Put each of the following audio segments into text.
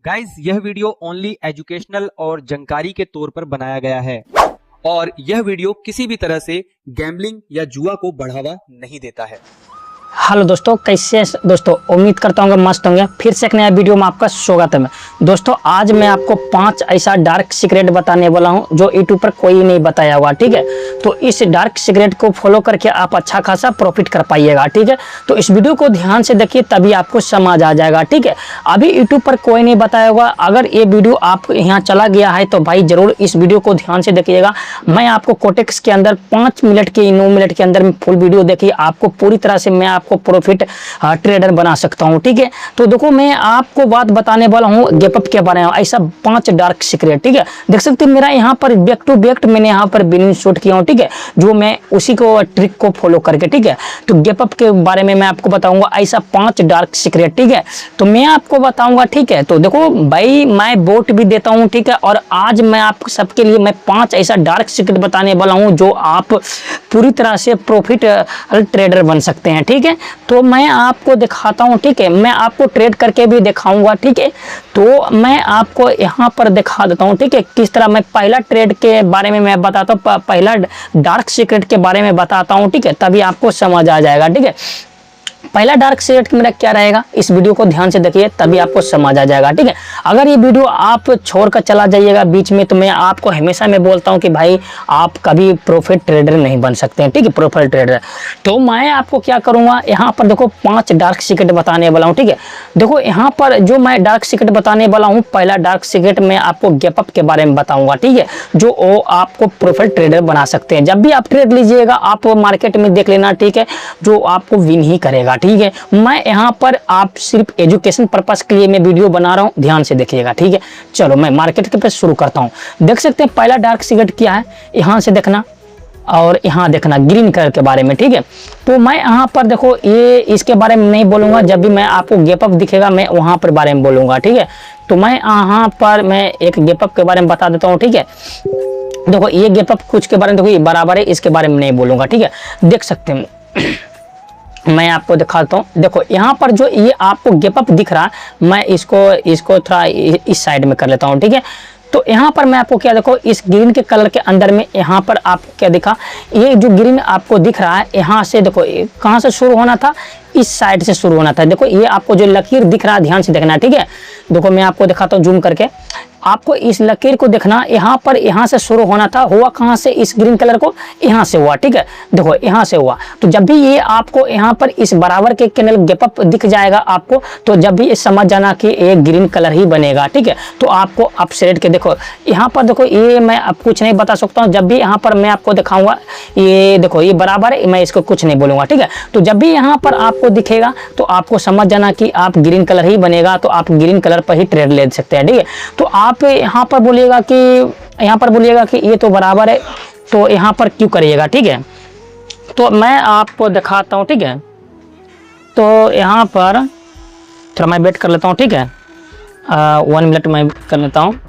Guys यह video only educational और जानकारी के तौर पर बनाया गया है और यह वीडियो किसी भी तरह से गैम्बलिंग या जुआ को बढ़ावा नहीं देता है। हेलो दोस्तों, कैसे दोस्तों, उम्मीद करता हूँ मस्त होंगे। फिर से एक नया वीडियो में आपका स्वागत है। दोस्तों आज मैं आपको 5 ऐसा डार्क सीक्रेट बताने वाला हूँ जो यूट्यूब पर कोई नहीं बताया हुआ, ठीक है। तो इस डार्क सीक्रेट को फॉलो करके आप अच्छा खासा प्रॉफिट कर पाइएगा, ठीक है। तो इस वीडियो को ध्यान से देखिए तभी आपको समझ आ जाएगा, ठीक है। अभी यूट्यूब पर कोई नहीं बताया हुआ, अगर ये वीडियो आप यहाँ चला गया है तो भाई जरूर इस वीडियो को ध्यान से देखिएगा। मैं आपको कोटेक्स के अंदर 5 मिनट के 9 मिनट के अंदर फुल वीडियो देखिए, आपको पूरी तरह से मैं आपको प्रॉफिट ट्रेडर बना सकता हूं, ठीक है। तो देखो मैं आपको बात बताने वाला हूं गैपअप के बारे में, ऐसा 5 डार्क सीक्रेट, ठीक है। देख सकते हैं मेरा यहां पर बैक टू बैक मैंने यहां पर बिनिंग शूट किया हूं, ठीक है, जो मैं उसी को ट्रिक को फॉलो करके, ठीक है। तो गैपअप के बारे में मैं आपको बताऊंगा ऐसा 5 डार्क सीक्रेट, ठीक है। तो मैं आपको बताऊंगा, ठीक है। तो देखो भाई मैं बोट भी देता हूं, ठीक है। और आज मैं आप सबके लिए मैं 5 ऐसा डार्क सीक्रेट बताने वाला हूं जो आप पूरी तरह से प्रॉफिट ट्रेडर बन सकते हैं, ठीक है। तो मैं आपको दिखाता हूं, ठीक है। मैं आपको ट्रेड करके भी दिखाऊंगा, ठीक है। तो मैं आपको यहां पर दिखा देता हूं, ठीक है, किस तरह मैं पहला ट्रेड के बारे में मैं बताता हूं, पहला डार्क सीक्रेट के बारे में बताता हूं, ठीक है। तभी आपको समझ आ जाएगा, ठीक है। पहला डार्क सीक्रेट मेरा क्या रहेगा, इस वीडियो को ध्यान से देखिए तभी आपको समझ आ जाएगा, ठीक है। अगर ये वीडियो आप छोड़कर चला जाइएगा बीच में तो मैं आपको हमेशा मैं बोलता हूं कि भाई आप कभी प्रॉफिट ट्रेडर नहीं बन सकते हैं, ठीक है, प्रॉफिट ट्रेडर। तो मैं आपको क्या करूंगा, यहाँ पर देखो 5 डार्क सीक्रेट बताने वाला हूँ, ठीक है। देखो यहाँ पर जो मैं डार्क सीक्रेट बताने वाला हूँ, पहला डार्क सीक्रेट मैं आपको गैपअप के बारे में बताऊंगा, ठीक है, जो वो आपको प्रॉफिट ट्रेडर बना सकते हैं। जब भी आप ट्रेड लीजिएगा आप मार्केट में देख लेना, ठीक है, जो आपको विन ही करेगा, ठीक है। मैं यहाँ पर आप सिर्फ एजुकेशन पर्पस के लिए मैं वीडियो बना रहा हूँ, ध्यान से देखिएगा, ठीक है। चलो मैं मार्केट के पे शुरू करता हूँ। देख सकते हैं पहला डार्क सीक्रेट क्या है, यहाँ से देखना और यहाँ देखना ग्रीन कलर के बारे में, ठीक है। तो मैं यहाँ पर देखो ये इसके बारे में नहीं बोलूंगा, जब भी मैं आपको गैपअप दिखेगा मैं वहाँ पर बारे में बोलूंगा, ठीक है। तो मैं यहाँ पर मैं एक गैपअप के बारे में बता देता हूँ, ठीक है। देखो ये गैपअप कुछ के बारे में देखो ये बराबर है, इसके बारे में नहीं बोलूंगा, ठीक है। देख सकते हैं मैं आपको दिखाता हूँ। देखो यहाँ पर जो ये आपको गैपअप दिख रहा है, मैं इसको थोड़ा इस साइड में कर लेता हूँ, ठीक है। तो यहाँ पर मैं आपको क्या देखो इस ग्रीन के कलर के अंदर में यहाँ पर आपको क्या दिखा, ये जो ग्रीन आपको दिख रहा है यहाँ से देखो कहाँ से शुरू होना था, इस साइड से शुरू होना था। देखो ये आपको जो लकीर दिख रहा है ध्यान से देखना, ठीक है। देखो मैं आपको दिखाता हूँ जूम करके, आपको इस लकीर को देखना, यहाँ पर यहाँ से शुरू होना था, हुआ कहाँ से, इस ग्रीन कलर को यहाँ से हुआ, ठीक है। देखो यहाँ से हुआ, तो जब भी ये आपको यहाँ पर इस बराबर के कैंडल गैपअप दिख जाएगा आपको, तो जब भी ये समझ जाना कि ये ग्रीन कलर ही बनेगा, ठीक है। तो आपको अपसाइड के देखो यहाँ पर देखो ये मैं अब कुछ नहीं बता सकता हूँ, जब भी यहाँ पर मैं आपको दिखाऊंगा ये देखो ये बराबर है, मैं इसको कुछ नहीं बोलूंगा, ठीक है। तो जब भी यहाँ पर आपको दिखेगा तो आपको समझ जाना कि आप ग्रीन कलर ही बनेगा, तो आप ग्रीन कलर पर ही ट्रेड ले सकते हैं, ठीक है। तो आप यहाँ पर बोलिएगा कि ये तो बराबर है, तो यहाँ पर क्यों करिएगा, ठीक है। तो मैं आपको दिखाता हूँ, ठीक है। तो यहाँ पर थोड़ा मैं वेट कर लेता हूँ, ठीक है, 1 मिनट मैं कर लेता हूँ।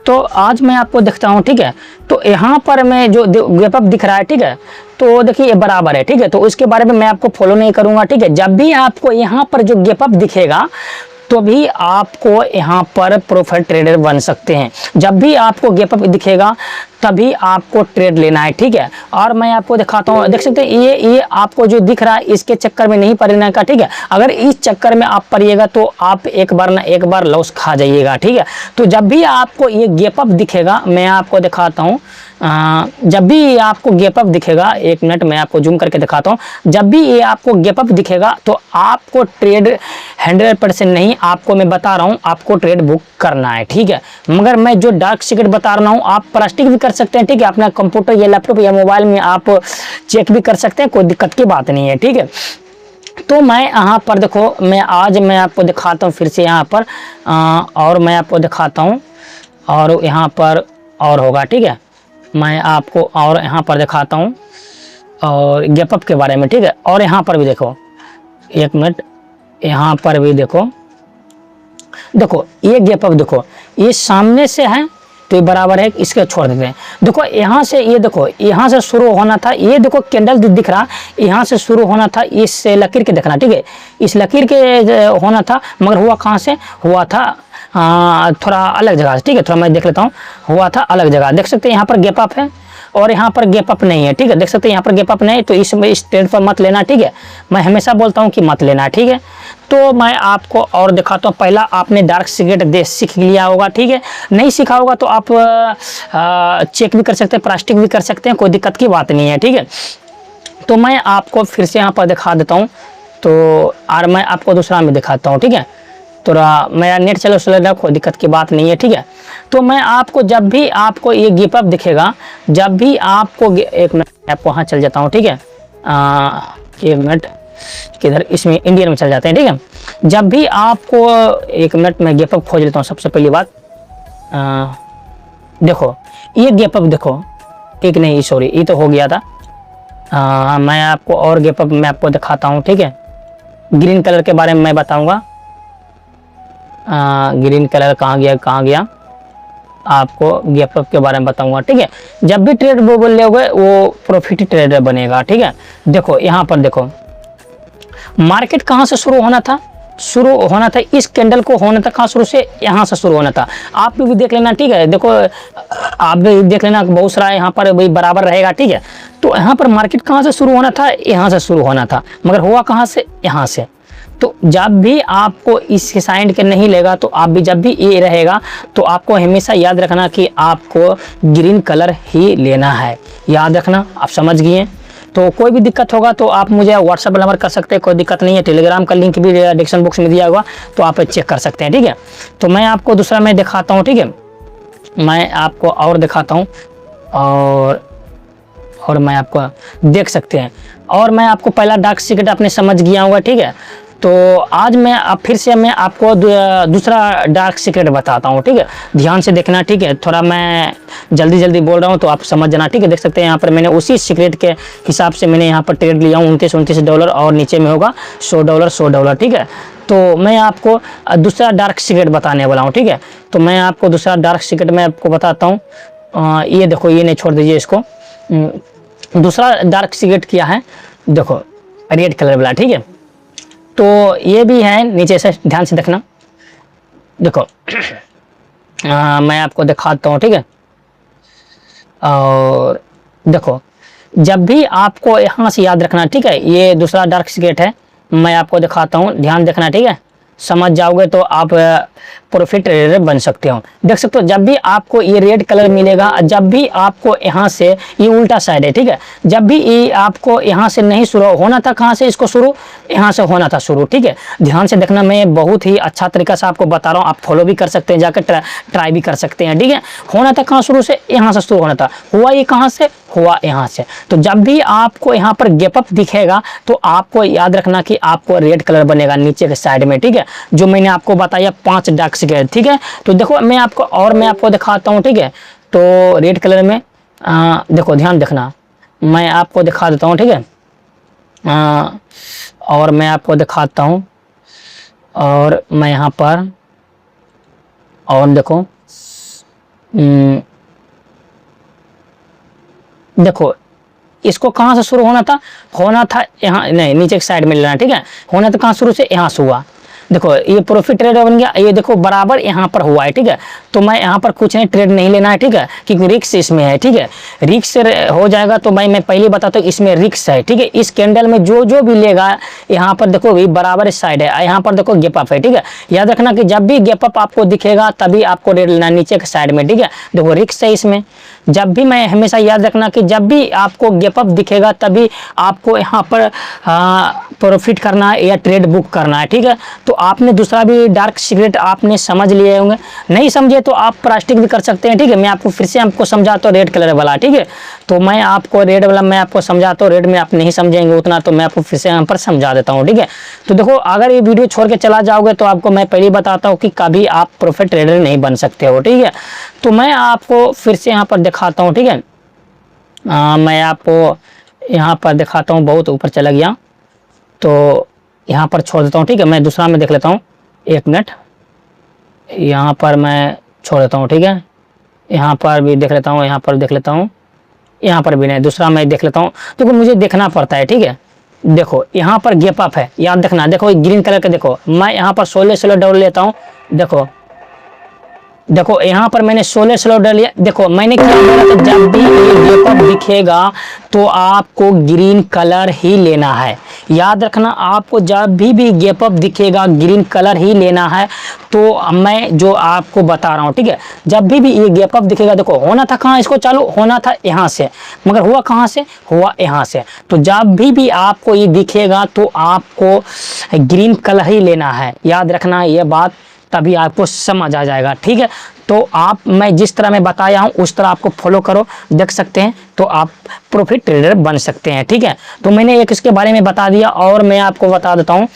तो आज मैं आपको दिखता हूँ, ठीक है। तो यहाँ पर मैं जो गैपअप दिख रहा है, ठीक है, तो देखिए ये बराबर है, ठीक है। तो उसके बारे में मैं आपको फॉलो नहीं करूँगा, ठीक है। जब भी आपको यहाँ पर जो गैपअप दिखेगा तो भी आपको यहाँ पर प्रॉफिट ट्रेडर बन सकते हैं। जब भी आपको गैपअप दिखेगा तभी आपको ट्रेड लेना है, ठीक है। और मैं आपको दिखाता हूँ, देख सकते हैं ये आपको जो दिख रहा है इसके चक्कर में नहीं पड़ने का, ठीक है। अगर इस चक्कर में आप पड़िएगा तो आप एक बार ना एक बार लॉस खा जाइएगा, ठीक है। तो जब भी आपको ये गैपअप दिखेगा, मैं आपको दिखाता हूँ, जब भी आपको गैपअप दिखेगा, 1 मिनट मैं आपको जूम करके दिखाता हूँ। जब भी ये आपको गैपअप दिखेगा तो आपको ट्रेड 100% नहीं, आपको मैं बता रहा हूँ आपको ट्रेड बुक करना है, ठीक है। मगर मैं जो डार्क सीक्रेट बता रहा हूँ आप प्लास्टिक भी कर सकते हैं, ठीक है। अपना कंप्यूटर या लैपटॉप या मोबाइल में आप चेक भी कर सकते हैं, कोई दिक्कत की बात नहीं है, ठीक है। तो मैं यहाँ पर देखो आज मैं आपको दिखाता हूँ फिर से यहाँ पर और मैं आपको दिखाता हूँ और यहाँ पर और होगा, ठीक है। मैं आपको और यहाँ पर दिखाता हूँ और गैपअप के बारे में, ठीक है। और यहाँ पर भी देखो 1 मिनट, यहाँ पर भी देखो ये गैपअप देखो ये सामने से है, तो तो ये बराबर है, इसके छोड़ देते हैं। देखो यहाँ से, ये देखो यहाँ से शुरू होना था, ये देखो कैंडल दिख रहा, यहाँ से शुरू होना था, इस लकीर के देखना, ठीक है, इस लकीर के होना था, मगर हुआ कहाँ से, हुआ था थोड़ा अलग जगह से, ठीक है। थोड़ा मैं देख लेता हूँ, हुआ था अलग जगह। देख सकते हैं यहाँ पर गैप अप है और यहाँ पर गैप अप नहीं है, ठीक है। देख सकते हैं यहाँ पर गैप अप नहीं है, तो इस ट्रेड पर मत लेना, ठीक है। मैं हमेशा बोलता हूँ कि मत लेना, ठीक है। तो मैं आपको और दिखाता हूँ। पहला आपने डार्क सिगरेट सीख लिया होगा, ठीक है। नहीं सीखा होगा तो आप चेक भी कर सकते हैं, प्लास्टिक भी कर सकते हैं, कोई दिक्कत की बात नहीं है, ठीक है। तो मैं आपको फिर से यहाँ पर दिखा देता हूँ, तो और मैं आपको दूसरा में दिखाता हूँ, ठीक है। थोड़ा मेरा नेट चलो स्लो है, कोई दिक्कत की बात नहीं है, ठीक है। तो मैं आपको जब भी आपको ये गैप अप दिखेगा, जब भी आपको, एक मिनट आप वहाँ चल जाता हूँ, ठीक है। एक मिनट किधर, इसमें इंडियन में चल जाते हैं, ठीक है। जब भी आपको, एक मिनट मैं गैप अप खोज लेता हूँ। सबसे पहली बात देखो, ये गैप अप देखो, एक नहीं सॉरी, ये तो हो गया था। मैं आपको और गैप अप मैं आपको दिखाता हूँ, ठीक है। ग्रीन कलर के बारे में मैं बताऊँगा। ग्रीन कलर कहाँ गया, आपको गैप अप के बारे में बताऊंगा, ठीक है। जब भी ट्रेड वो बोल लोगे वो प्रॉफिट ट्रेडर बनेगा, ठीक है। देखो यहाँ पर देखो, मार्केट कहाँ से शुरू होना था, इस कैंडल को होना था कहाँ शुरू से, यहाँ से शुरू होना था। आप भी देख लेना, ठीक है। देखो आप भी देख लेना, बहुत सारा यहाँ पर भी बराबर रहेगा, ठीक है। तो यहाँ पर मार्केट कहाँ से शुरू होना था, यहाँ से शुरू होना था, मगर हुआ कहाँ से, यहाँ से। तो जब भी आपको इस साइड के नहीं लेगा, तो आप भी जब भी ये रहेगा, तो आपको हमेशा याद रखना कि आपको ग्रीन कलर ही लेना है, याद रखना। आप समझ गए। तो कोई भी दिक्कत होगा तो आप मुझे व्हाट्सएप नंबर कर सकते हैं, कोई दिक्कत नहीं है। टेलीग्राम का लिंक भी डिस्क्रिप्शन बॉक्स में दिया हुआ, तो आप चेक कर सकते हैं, ठीक है। तो मैं आपको दूसरा मैं दिखाता हूँ, ठीक है। मैं आपको और दिखाता हूँ, और मैं आपको देख सकते हैं। और मैं आपको पहला डार्क सीक्रेट आपने समझ गया होगा, ठीक है। तो आज मैं फिर से मैं आपको दूसरा डार्क सीक्रेट बताता हूँ, ठीक है। ध्यान से देखना, ठीक है। थोड़ा मैं जल्दी बोल रहा हूँ तो आप समझ जाना, ठीक है। देख सकते हैं यहाँ पर मैंने उसी सीक्रेट के हिसाब से मैंने यहाँ पर ट्रेड लिया हूँ, $29 और नीचे में होगा $100, ठीक है। तो मैं आपको दूसरा डार्क सीक्रेट बताने वाला हूँ, ठीक है। तो मैं आपको दूसरा डार्क सीक्रेट मैं आपको बताता हूँ। ये देखो, ये नहीं छोड़ दीजिए इसको। दूसरा डार्क सीक्रेट क्या है, देखो रेड कलर वाला, ठीक है। तो ये भी है, नीचे से ध्यान से देखना। देखो मैं आपको दिखाता हूँ, ठीक है। और देखो, जब भी आपको यहाँ से याद रखना, ठीक है। ये दूसरा डार्क सीक्रेट है, मैं आपको दिखाता हूँ, ध्यान देखना, ठीक है। समझ जाओगे तो आप प्रॉफिट ट्रेडर बन सकते हो। देख सकते हो, जब भी आपको ये रेड कलर मिलेगा, जब भी आपको यहाँ से, ये उल्टा साइड है, ठीक है। जब भी ये आपको यहाँ से नहीं शुरू होना था, कहाँ से इसको शुरू, यहाँ से होना था शुरू, ठीक है। ध्यान से देखना, मैं बहुत ही अच्छा तरीका से आपको बता रहा हूँ। आप फॉलो भी कर सकते हैं, जाकर ट्राई भी कर सकते हैं, ठीक है। होना था कहाँ शुरू से, यहाँ से शुरू होना था, हुआ ये कहाँ से, हुआ यहाँ से। तो जब भी आपको यहाँ पर गैप अप दिखेगा, तो आपको याद रखना कि आपको रेड कलर बनेगा नीचे के साइड में, ठीक है। जो मैंने आपको बताया 5 डार्क सीक्रेट, ठीक है। तो देखो मैं आपको दिखाता हूँ, ठीक है। तो रेड कलर में देखो, ध्यान देखना, मैं आपको दिखा देता हूँ, ठीक है। और मैं आपको दिखाता हूँ, और मैं यहाँ पर, और देखो देखो इसको कहाँ से शुरू होना था यहाँ, नहीं नीचे की साइड में लेना, ठीक है। होना तो कहाँ शुरू से, यहाँ से हुआ। देखो ये प्रॉफिट ट्रेड बन गया, ये देखो बराबर यहाँ पर हुआ है, ठीक है। तो मैं यहाँ पर कुछ नहीं, ट्रेड नहीं लेना है, ठीक है, क्योंकि रिक्स इसमें है, ठीक है। रिक्स हो जाएगा तो मैं पहले बताता हूँ, इसमें रिक्स है, ठीक है। इस कैंडल में जो भी लेगा, यहाँ पर देखो ये बराबर साइड है, यहाँ पर देखो गैप अप है, ठीक है। याद रखना कि जब भी गैप अप आपको दिखेगा, तभी आपको ट्रेड लेना नीचे के साइड में, ठीक है। देखो रिक्स है इसमें। जब भी, मैं हमेशा याद रखना कि जब भी आपको गैप अप दिखेगा, तभी आपको यहाँ पर प्रॉफिट करना है या ट्रेड बुक करना है, ठीक है। तो आपने दूसरा भी डार्क सीक्रेट आपने समझ लिए होंगे, नहीं समझे तो आप प्लास्टिक भी कर सकते हैं, ठीक है। मैं आपको फिर से आपको समझाता हूँ रेड कलर वाला, ठीक है। तो मैं आपको रेड वाला मैं आपको समझाता हूँ, रेड में आप नहीं समझेंगे उतना, तो मैं आपको फिर से यहाँ पर समझा देता हूँ, ठीक है। तो देखो, अगर ये वीडियो छोड़ के चला जाओगे तो आपको मैं पहले बताता हूँ कि कभी आप प्रॉफिट ट्रेडर नहीं बन सकते हो, ठीक है। तो मैं आपको फिर से यहाँ पर दिखाता हूँ, ठीक है। मैं आपको यहाँ पर दिखाता हूँ, बहुत ऊपर चला गया तो यहाँ पर छोड़ देता हूँ, ठीक है। मैं दूसरा में देख लेता हूँ, एक मिनट, यहाँ पर मैं छोड़ देता हूँ, ठीक है। यहाँ पर भी देख लेता हूँ, यहाँ पर देख लेता हूँ, यहाँ पर भी नहीं, दूसरा मैं देख लेता हूँ। देखो मुझे देखना पड़ता है, ठीक है। देखो यहाँ पर गैप अप है, याद देखना। देखो ग्रीन कलर का, देखो मैं यहाँ पर 16 स्लो डाल लेता हूँ। देखो देखो यहाँ पर मैंने 16 स्लो डाल लिया। देखो मैंने क्या बोला था, जब भी ये गैप अप दिखेगा तो आपको ग्रीन कलर ही लेना है। याद रखना, आपको जब भी गैप अप दिखेगा ग्रीन कलर ही लेना है। तो मैं जो आपको बता रहा हूँ, ठीक है, जब भी ये गैप अप दिखेगा, देखो होना था कहाँ, इसको चालू होना था यहाँ से, मगर हुआ कहाँ से, हुआ यहाँ से। तो जब भी आपको ये दिखेगा तो आपको ग्रीन कलर ही लेना है। याद रखना ये बात, तभी आपको समझ आ जाएगा, ठीक है। तो आप, मैं जिस तरह मैं बताया हूँ उस तरह आपको फॉलो करो, देख सकते हैं, तो आप प्रॉफिट ट्रेडर बन सकते हैं, ठीक है। तो मैंने एक इसके बारे में बता दिया, और मैं आपको बता देता हूँ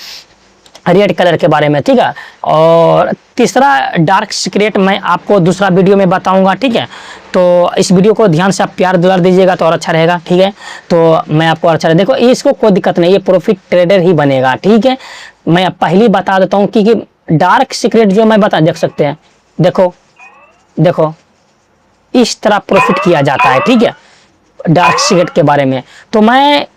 रेड कलर के बारे में, ठीक है। और तीसरा डार्क सीक्रेट मैं आपको दूसरा वीडियो में बताऊंगा, ठीक है। तो इस वीडियो को ध्यान से आप प्यार दुलार दीजिएगा तो और अच्छा रहेगा, ठीक है। तो मैं आपको अच्छा, देखो इसको कोई दिक्कत नहीं, ये प्रॉफिट ट्रेडर ही बनेगा, ठीक है। मैं पहले बता देता हूँ कि डार्क सीक्रेट जो मैं बता, देख सकते हैं, देखो देखो इस तरह प्रॉफिट किया जाता है, ठीक है, डार्क सीक्रेट के बारे में। तो मैं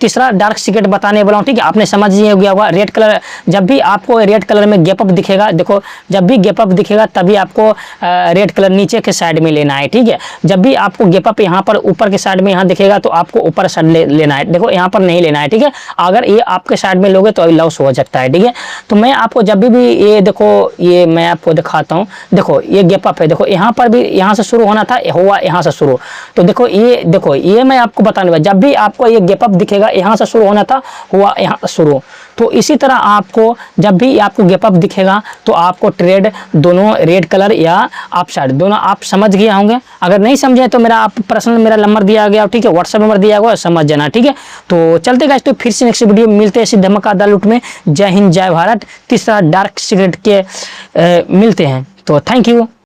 तीसरा डार्क सीक्रेट बताने वाला हूँ, ठीक है। आपने समझ ही गया होगा, रेड कलर, जब भी आपको रेड कलर में गैप अप दिखेगा, देखो जब भी गैप अप दिखेगा तभी आपको रेड कलर नीचे के साइड में लेना है, ठीक है। जब भी आपको गैप अप यहाँ पर ऊपर के साइड में यहाँ दिखेगा तो आपको ऊपर साइड लेना है, देखो यहाँ पर नहीं लेना है, ठीक है। अगर ये आपके साइड में लोगे तो लॉस हो सकता है, ठीक है। तो मैं आपको जब भी ये देखो, ये मैं आपको दिखाता हूँ, देखो ये गैप अप है, देखो यहाँ पर भी यहाँ से शुरू होना था, हुआ यहाँ से शुरू। तो देखो ये मैं आपको बताने वाला, जब भी आपको ये गैप अप दिखेगा यहाँ से शुरू होना था, हुआ यहाँ शुरू। तो इसी तरह आपको जब भी आपको गैप अप दिखेगा तो आपको ट्रेड दोनों रेड कलर या अप साइड दोनों आप समझ गए होंगे। अगर नहीं समझे तो मेरा आप पर्सनल मेरा नंबर दिया गया, ठीक है, व्हाट्सएप नंबर दिया हुआ, समझ जाना, ठीक है। तो चलते गाइस, तो फिर से नेक्स्ट वीडियो में मिलते हैं इसी धमाकेदार लूट में। जय हिंद, जय भारत। तीसरा डार्क सीक्रेट के मिलते हैं, तो थैंक यू।